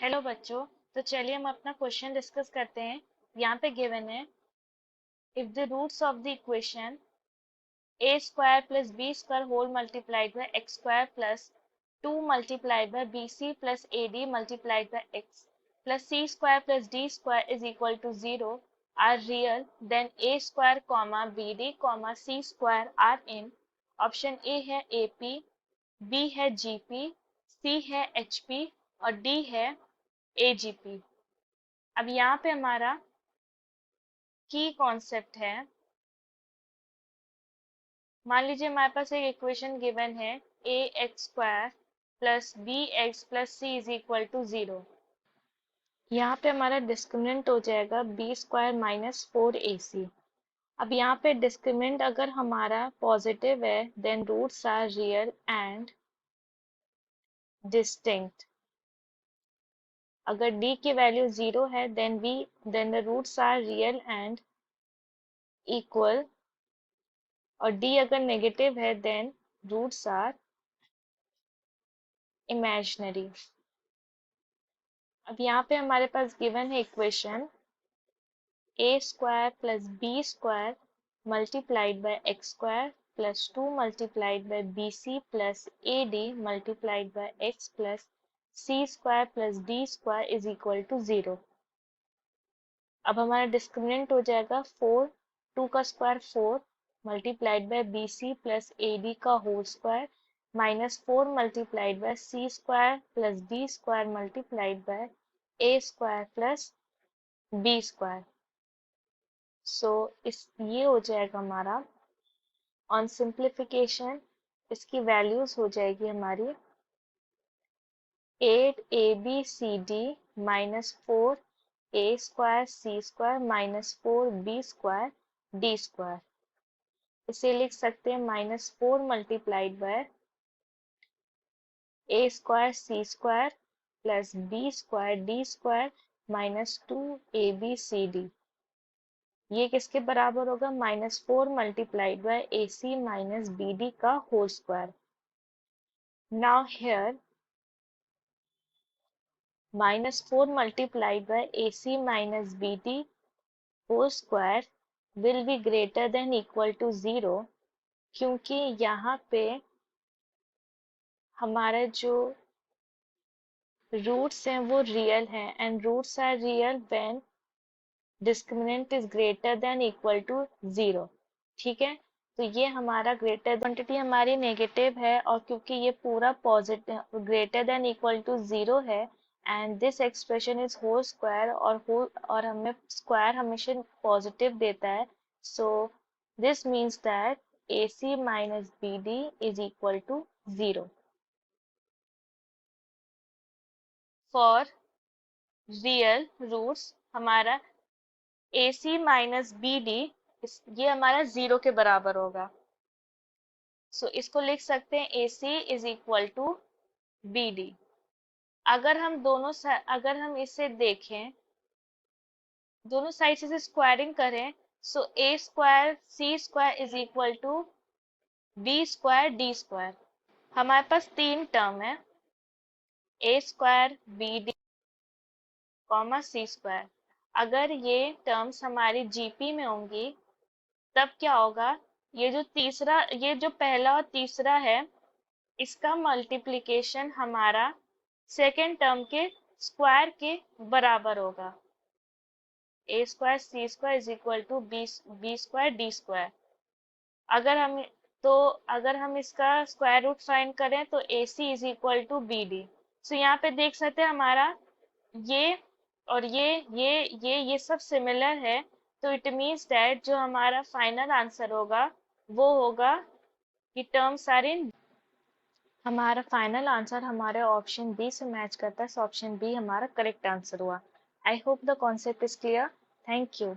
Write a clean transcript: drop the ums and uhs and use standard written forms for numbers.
Hello बच्चों। तो चलिए हम अपना क्वेश्चन डिस्कस करते हैं। यहाँ पे गिवन है, if the roots of the equation a square plus b square whole multiplied by x square plus 2 multiplied by bc plus ad multiplied by x plus c square plus d square is equal to 0 are real, then a square comma bd comma c square are in option A है ap, b है gp, c है hp और d है agp। अब यहाँ पे हमारा की कॉन्सेप्ट है, मान लीजिए हमारे पास एक इक्वेशन गिवन है A X square plus B X plus C is equal to 0। यहाँ पे हमारा डिस्क्रिमिनेंट हो जाएगा बी स्क्वायर माइनस 4ac। अब यहाँ पे डिस्क्रिमिनेंट अगर हमारा पॉजिटिव है then roots are real and distinct. अगर d की वैल्यू 0 है then the roots are real and equal, और d अगर नेगेटिव है देन रूट्स आर इमेजिनरी। अब यहाँ पे हमारे पास गिवन है equation A square plus B square multiplied by X square plus 2 multiplied by B C plus A D multiplied by X plus C square plus D square is equal to 0। अब हमारा discriminant हो जाएगा 4, 2 का square 4 multiplied by B C plus A D का whole square minus 4 multiplied by C square plus D square multiplied by A square plus B square. So इस ये हो जाएगा हमारा ऑन सिंप्लीफिकेशन, इसकी वैल्यूज हो जाएगी हमारी 8abcd minus 4a square C square minus 4b square D square. इसे लिख सकते हैं minus 4 multiplied by A square C square plus B square D square minus 2abcd। ये किसके बराबर होगा? Minus 4 multiplied by A C minus B D का whole square. Now here minus 4 multiplied by AC minus BD whole square will be greater than equal to 0, क्योंकि यहाँ पे हमारा जो रूट्स हैं वो रियल हैं and roots are real when discriminant is greater than equal to 0। ठीक है, तो ये हमारा ग्रेटर क्वांटिटी हमारी नेगेटिव है और क्योंकि ये पूरा positive greater than equal to 0 है and this expression is whole square और हमें स्क्वायर हमेशा पॉजिटिव देता है, so this means that AC minus BD is equal to 0 for real roots. हमारा AC माइनस BD ये हमारा 0 के बराबर होगा। सो इसको लिख सकते हैं AC is equal to BD। अगर हम इसे देखें, दोनों साइड से स्क्वायरिंग करें, so A square C square is equal to B square D square. हमारे पास तीन टर्म है A square BD comma C square. अगर ये टर्म्स हमारी GP में होंगी तब क्या होगा? ये जो पहला और तीसरा है इसका मल्टीप्लिकेशन हमारा सेकेंड टर्म के स्क्वायर के बराबर होगा। A square C square is equal to B square D square. अगर हम इसका स्क्वायर रूट फाइंड करें तो A C is equal to B D. So यहाँ पे देख सकते हैं हमारा ये और ये सब सिमिलर है, तो इट मीन्स दैट जो हमारा फाइनल आंसर होगा वो होगा कि टर्म्स आर इन। हमारा फाइनल आंसर हमारे ऑप्शन बी से मैच करता है, सो ऑप्शन बी हमारा करेक्ट आंसर हुआ। I hope the concept is clear. Thank you.